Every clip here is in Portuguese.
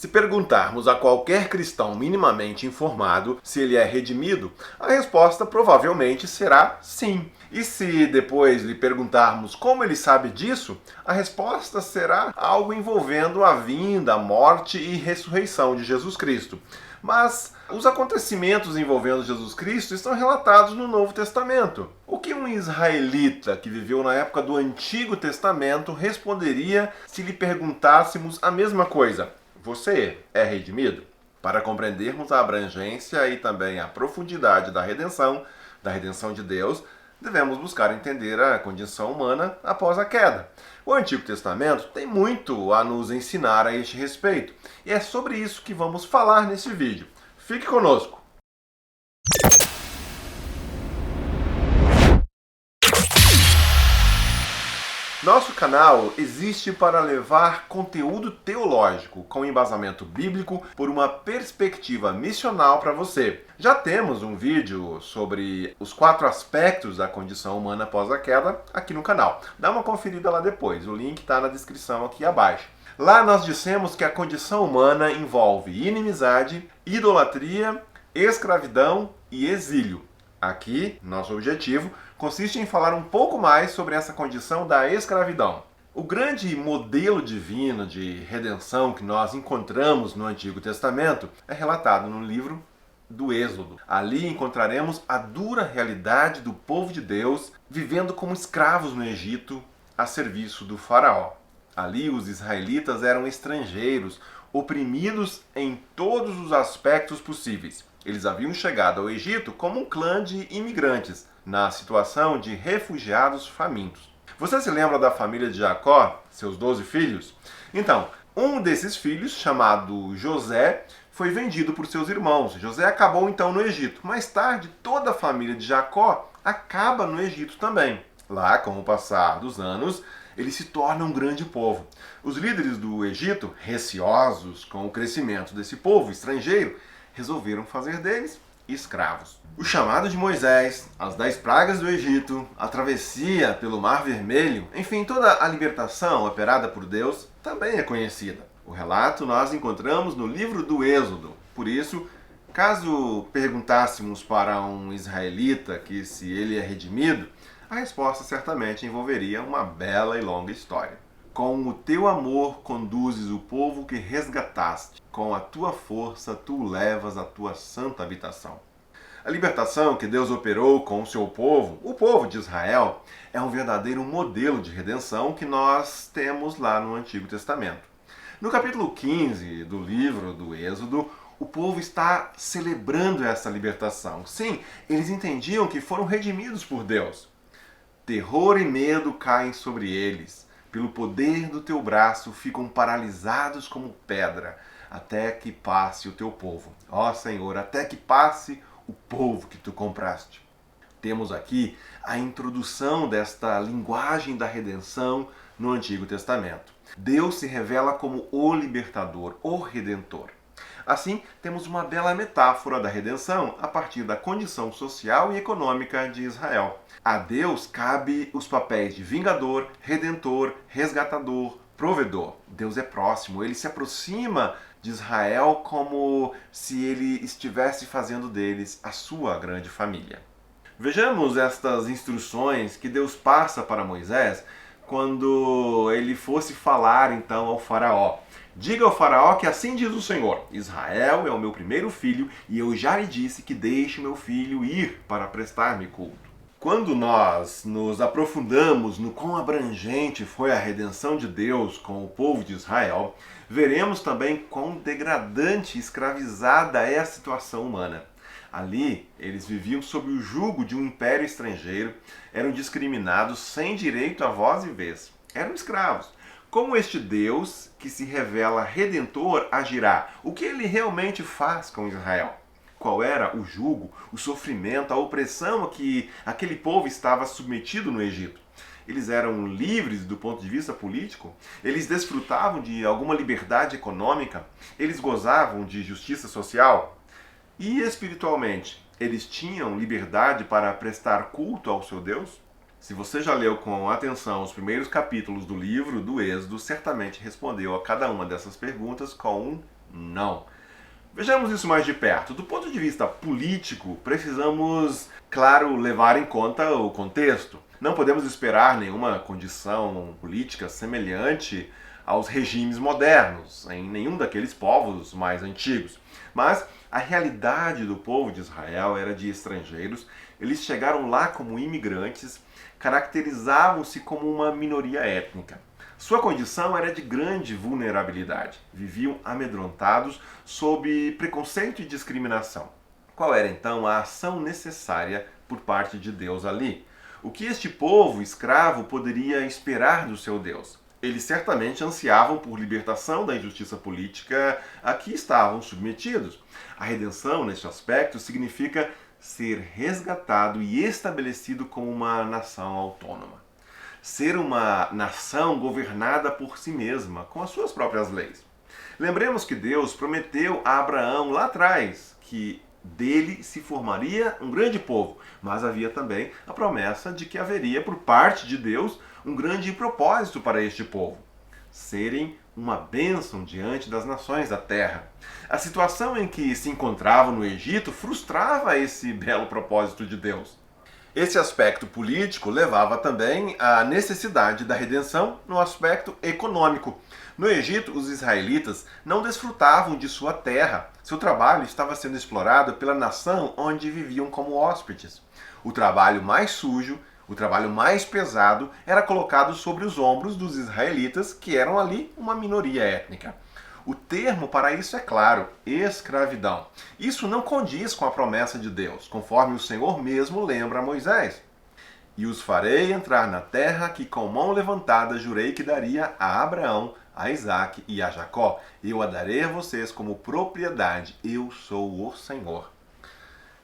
Se perguntarmos a qualquer cristão minimamente informado se ele é redimido, a resposta provavelmente será sim. E se depois lhe perguntarmos como ele sabe disso, a resposta será algo envolvendo a vinda, a morte e ressurreição de Jesus Cristo. Mas os acontecimentos envolvendo Jesus Cristo estão relatados no Novo Testamento. O que um israelita que viveu na época do Antigo Testamento responderia se lhe perguntássemos a mesma coisa? Você é redimido? Para compreendermos a abrangência e também a profundidade da redenção de Deus, devemos buscar entender a condição humana após a queda. O Antigo Testamento tem muito a nos ensinar a este respeito, e é sobre isso que vamos falar nesse vídeo. Fique conosco! Nosso canal existe para levar conteúdo teológico com embasamento bíblico por uma perspectiva missional para você. Já temos um vídeo sobre os 4 aspectos da condição humana após a queda aqui no canal. Dá uma conferida lá depois, o link está na descrição aqui abaixo. Lá nós dissemos que a condição humana envolve inimizade, idolatria, escravidão e exílio. Aqui, nosso objetivo consiste em falar um pouco mais sobre essa condição da escravidão. O grande modelo divino de redenção que nós encontramos no Antigo Testamento é relatado no livro do Êxodo. Ali encontraremos a dura realidade do povo de Deus vivendo como escravos no Egito a serviço do faraó. Ali os israelitas eram estrangeiros, oprimidos em todos os aspectos possíveis. Eles haviam chegado ao Egito como um clã de imigrantes, na situação de refugiados famintos. Você se lembra da família de Jacó, seus 12 filhos? Então, um desses filhos, chamado José, foi vendido por seus irmãos. José acabou então no Egito. Mais tarde, toda a família de Jacó acaba no Egito também. Lá, com o passar dos anos, ele se torna um grande povo. Os líderes do Egito, receosos com o crescimento desse povo estrangeiro, resolveram fazer deles escravos. O chamado de Moisés, as 10 pragas do Egito, a travessia pelo Mar Vermelho, enfim, toda a libertação operada por Deus também é conhecida. O relato nós encontramos no livro do Êxodo. Por isso, caso perguntássemos para um israelita que se ele é redimido, a resposta certamente envolveria uma bela e longa história. Com o teu amor conduzes o povo que resgataste. Com a tua força tu o levas à tua santa habitação. A libertação que Deus operou com o seu povo, o povo de Israel, é um verdadeiro modelo de redenção que nós temos lá no Antigo Testamento. No capítulo 15 do livro do Êxodo, o povo está celebrando essa libertação. Sim, eles entendiam que foram redimidos por Deus. Terror e medo caem sobre eles. Pelo poder do teu braço ficam paralisados como pedra, até que passe o teu povo. Ó Senhor, até que passe o povo que tu compraste. Temos aqui a introdução desta linguagem da redenção no Antigo Testamento. Deus se revela como o libertador, o redentor. Assim, temos uma bela metáfora da redenção a partir da condição social e econômica de Israel. A Deus cabe os papéis de vingador, redentor, resgatador, provedor. Deus é próximo, ele se aproxima de Israel como se ele estivesse fazendo deles a sua grande família. Vejamos estas instruções que Deus passa para Moisés quando ele fosse falar então ao faraó. Diga ao faraó que assim diz o Senhor: Israel é o meu primeiro filho e eu já lhe disse que deixe meu filho ir para prestar-me culto. Quando nós nos aprofundamos no quão abrangente foi a redenção de Deus com o povo de Israel, veremos também quão degradante e escravizada é a situação humana. Ali, eles viviam sob o jugo de um império estrangeiro, eram discriminados sem direito a voz e vez, eram escravos. Como este Deus, que se revela redentor, agirá? O que ele realmente faz com Israel? Qual era o jugo, o sofrimento, a opressão a que aquele povo estava submetido no Egito? Eles eram livres do ponto de vista político? Eles desfrutavam de alguma liberdade econômica? Eles gozavam de justiça social? E espiritualmente, eles tinham liberdade para prestar culto ao seu Deus? Se você já leu com atenção os primeiros capítulos do livro do Êxodo, certamente respondeu a cada uma dessas perguntas com um Não. Vejamos isso mais de perto. Do ponto de vista político, precisamos, claro, levar em conta o contexto. Não podemos esperar nenhuma condição política semelhante aos regimes modernos, em nenhum daqueles povos mais antigos. Mas a realidade do povo de Israel era de estrangeiros. Eles chegaram lá como imigrantes, caracterizavam-se como uma minoria étnica. Sua condição era de grande vulnerabilidade. Viviam amedrontados sob preconceito e discriminação. Qual era então a ação necessária por parte de Deus ali? O que este povo escravo poderia esperar do seu Deus? Eles certamente ansiavam por libertação da injustiça política a que estavam submetidos. A redenção, neste aspecto, significa ser resgatado e estabelecido como uma nação autônoma. Ser uma nação governada por si mesma, com as suas próprias leis. Lembremos que Deus prometeu a Abraão lá atrás que dele se formaria um grande povo, mas havia também a promessa de que haveria por parte de Deus um grande propósito para este povo: serem uma bênção diante das nações da terra. A situação em que se encontravam no Egito frustrava esse belo propósito de Deus. Esse aspecto político levava também à necessidade da redenção no aspecto econômico. No Egito, os israelitas não desfrutavam de sua terra. Seu trabalho estava sendo explorado pela nação onde viviam como hóspedes. O trabalho mais sujo, o trabalho mais pesado, era colocado sobre os ombros dos israelitas, que eram ali uma minoria étnica. O termo para isso é claro: escravidão. Isso não condiz com a promessa de Deus, conforme o Senhor mesmo lembra a Moisés. E os farei entrar na terra que com mão levantada jurei que daria a Abraão, a Isaque e a Jacó. Eu a darei a vocês como propriedade. Eu sou o Senhor.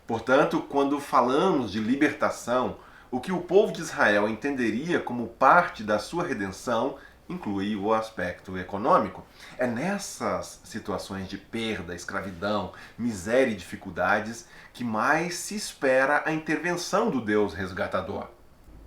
Portanto, quando falamos de libertação, o que o povo de Israel entenderia como parte da sua redenção inclui o aspecto econômico. É nessas situações de perda, escravidão, miséria e dificuldades que mais se espera a intervenção do Deus resgatador.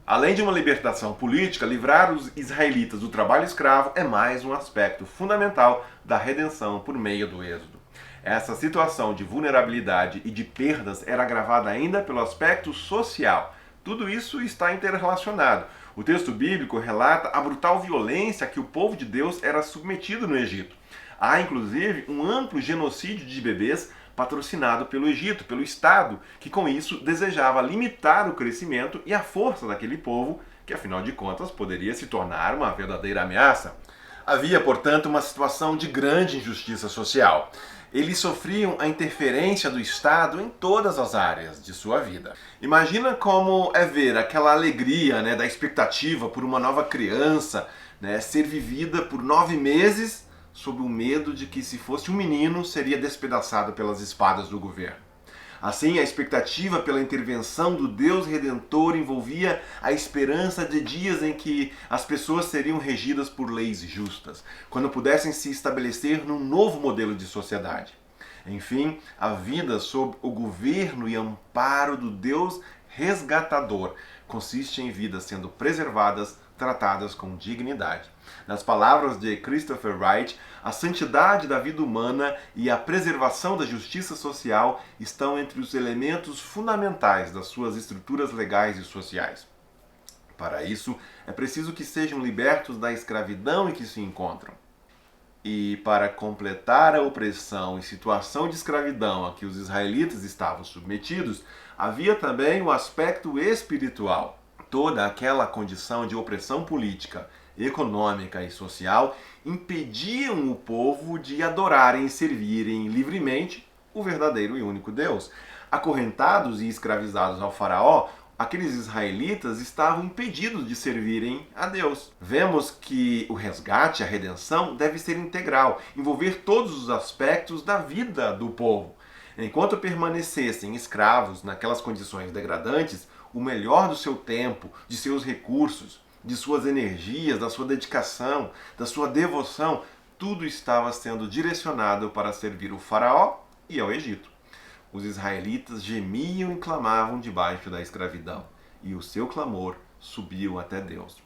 Além de uma libertação política, livrar os israelitas do trabalho escravo é mais um aspecto fundamental da redenção por meio do Êxodo. Essa situação de vulnerabilidade e de perdas era agravada ainda pelo aspecto social. Tudo isso está interrelacionado. O texto bíblico relata a brutal violência a que o povo de Deus era submetido no Egito. Há, inclusive, um amplo genocídio de bebês patrocinado pelo Egito, pelo Estado, que com isso desejava limitar o crescimento e a força daquele povo, que afinal de contas poderia se tornar uma verdadeira ameaça. Havia, portanto, uma situação de grande injustiça social. Eles sofriam a interferência do Estado em todas as áreas de sua vida. Imagina como é ver aquela alegria, da expectativa por uma nova criança, ser vivida por 9 meses sob o medo de que, se fosse um menino, seria despedaçado pelas espadas do governo. Assim, a expectativa pela intervenção do Deus Redentor envolvia a esperança de dias em que as pessoas seriam regidas por leis justas, quando pudessem se estabelecer num novo modelo de sociedade. Enfim, a vida sob o governo e amparo do Deus resgatador consiste em vidas sendo preservadas, tratadas com dignidade. Nas palavras de Christopher Wright, a santidade da vida humana e a preservação da justiça social estão entre os elementos fundamentais das suas estruturas legais e sociais. Para isso, é preciso que sejam libertos da escravidão em que se encontram. E para completar a opressão e situação de escravidão a que os israelitas estavam submetidos, havia também o aspecto espiritual. Toda aquela condição de opressão política, econômica e social impediam o povo de adorarem e servirem livremente o verdadeiro e único Deus. Acorrentados e escravizados ao faraó, aqueles israelitas estavam impedidos de servirem a Deus. Vemos que o resgate, a redenção, deve ser integral, envolver todos os aspectos da vida do povo. Enquanto permanecessem escravos naquelas condições degradantes, o melhor do seu tempo, de seus recursos, de suas energias, da sua dedicação, da sua devoção, tudo estava sendo direcionado para servir o faraó e ao Egito. Os israelitas gemiam e clamavam debaixo da escravidão, e o seu clamor subiu até Deus.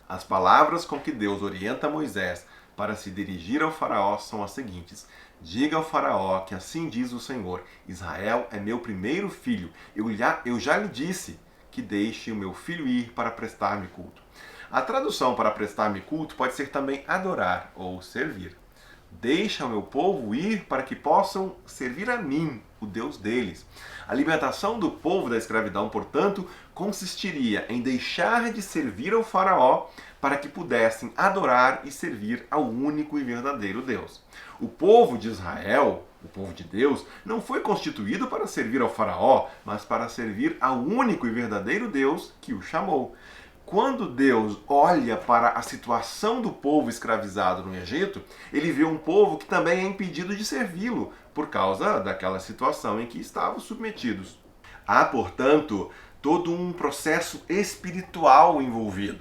As palavras com que Deus orienta Moisés para se dirigir ao faraó são as seguintes: Diga ao faraó que assim diz o Senhor: Israel é meu primeiro filho. Eu já lhe disse que deixe o meu filho ir para prestar-me culto. A tradução para prestar-me culto pode ser também adorar ou servir. Deixa o meu povo ir para que possam servir a mim, o Deus deles. A libertação do povo da escravidão, portanto, consistiria em deixar de servir ao faraó para que pudessem adorar e servir ao único e verdadeiro Deus. O povo de Israel, o povo de Deus, não foi constituído para servir ao faraó, mas para servir ao único e verdadeiro Deus que o chamou. Quando Deus olha para a situação do povo escravizado no Egito, ele vê um povo que também é impedido de servi-lo por causa daquela situação em que estavam submetidos. Há, portanto, todo um processo espiritual envolvido.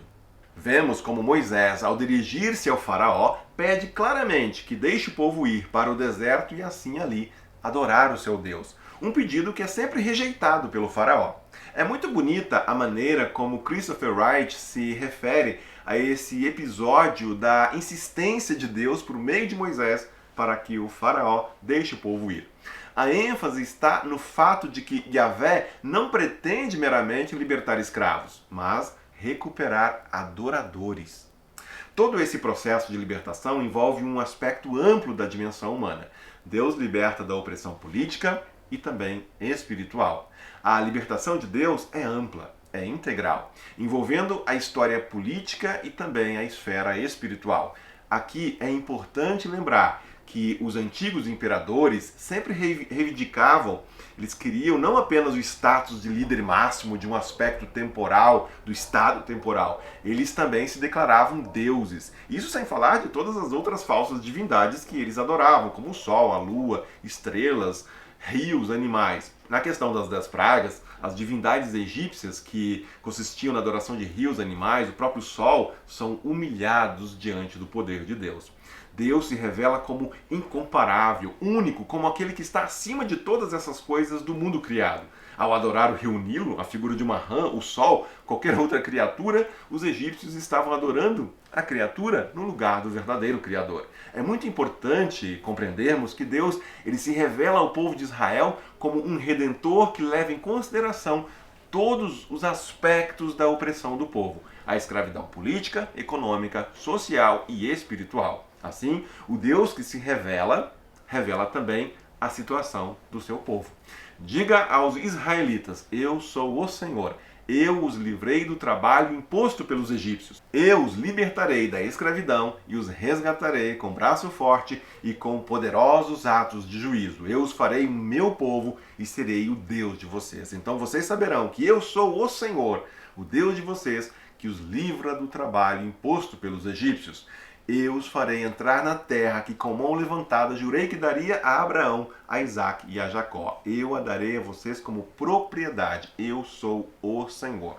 Vemos como Moisés, ao dirigir-se ao faraó, pede claramente que deixe o povo ir para o deserto e assim ali adorar o seu Deus. Um pedido que é sempre rejeitado pelo faraó. É muito bonita a maneira como Christopher Wright se refere a esse episódio da insistência de Deus por meio de Moisés para que o faraó deixe o povo ir. A ênfase está no fato de que Yahvé não pretende meramente libertar escravos, mas recuperar adoradores. Todo esse processo de libertação envolve um aspecto amplo da dimensão humana. Deus liberta da opressão política e também espiritual. A libertação de Deus é ampla, é integral, envolvendo a história política e também a esfera espiritual. Aqui é importante lembrar que os antigos imperadores sempre reivindicavam, eles queriam não apenas o status de líder máximo de um aspecto temporal, do estado temporal, eles também se declaravam deuses. Isso sem falar de todas as outras falsas divindades que eles adoravam, como o sol, a lua, estrelas, rios, animais. Na questão das 10 pragas, as divindades egípcias que consistiam na adoração de rios, animais, o próprio sol, são humilhados diante do poder de Deus. Deus se revela como incomparável, único, como aquele que está acima de todas essas coisas do mundo criado. Ao adorar o rio Nilo, a figura de uma rã, o sol, qualquer outra criatura, os egípcios estavam adorando a criatura no lugar do verdadeiro Criador. É muito importante compreendermos que Deus ele se revela ao povo de Israel como um redentor que leva em consideração todos os aspectos da opressão do povo, a escravidão política, econômica, social e espiritual. Assim, o Deus que se revela também a situação do seu povo. Diga aos israelitas: eu sou o Senhor. Eu os livrei do trabalho imposto pelos egípcios. Eu os libertarei da escravidão e os resgatarei com braço forte e com poderosos atos de juízo. Eu os farei meu povo e serei o Deus de vocês. Então vocês saberão que eu sou o Senhor, o Deus de vocês, que os livra do trabalho imposto pelos egípcios. Eu os farei entrar na terra que com mão levantada jurei que daria a Abraão, a Isaque e a Jacó. Eu a darei a vocês como propriedade. Eu sou o Senhor.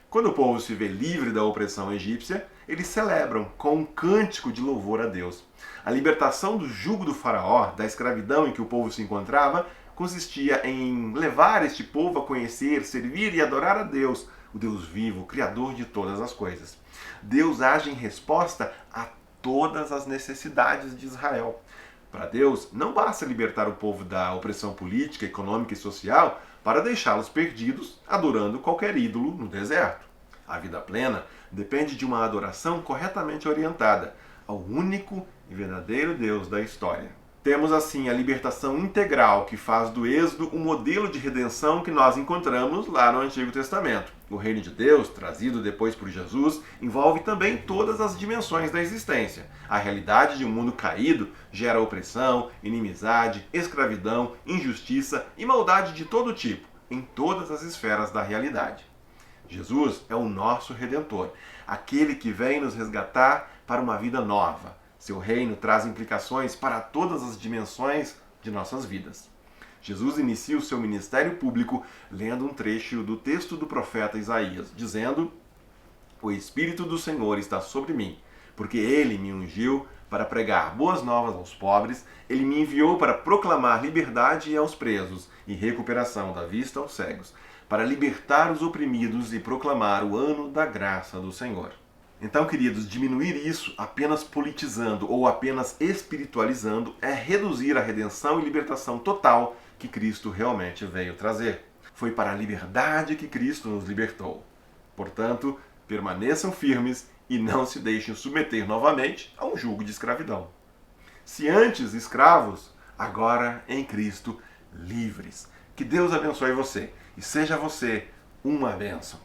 Quando o povo se vê livre da opressão egípcia, eles celebram com um cântico de louvor a Deus. A libertação do jugo do faraó, da escravidão em que o povo se encontrava, consistia em levar este povo a conhecer, servir e adorar a Deus, o Deus vivo, o Criador de todas as coisas. Deus age em resposta a todas as necessidades de Israel. Para Deus, não basta libertar o povo da opressão política, econômica e social para deixá-los perdidos, adorando qualquer ídolo no deserto. A vida plena depende de uma adoração corretamente orientada ao único e verdadeiro Deus da história. Temos assim a libertação integral que faz do Êxodo um modelo de redenção que nós encontramos lá no Antigo Testamento. O reino de Deus, trazido depois por Jesus, envolve também todas as dimensões da existência. A realidade de um mundo caído gera opressão, inimizade, escravidão, injustiça e maldade de todo tipo, em todas as esferas da realidade. Jesus é o nosso Redentor, aquele que vem nos resgatar para uma vida nova. Seu reino traz implicações para todas as dimensões de nossas vidas. Jesus inicia o seu ministério público lendo um trecho do texto do profeta Isaías, dizendo: O Espírito do Senhor está sobre mim, porque Ele me ungiu para pregar boas novas aos pobres, Ele me enviou para proclamar liberdade aos presos e recuperação da vista aos cegos, para libertar os oprimidos e proclamar o ano da graça do Senhor. Então, queridos, diminuir isso apenas politizando ou apenas espiritualizando é reduzir a redenção e libertação total que Cristo realmente veio trazer. Foi para a liberdade que Cristo nos libertou. Portanto, permaneçam firmes e não se deixem submeter novamente a um jugo de escravidão. Se antes escravos, agora em Cristo livres. Que Deus abençoe você e seja você uma bênção.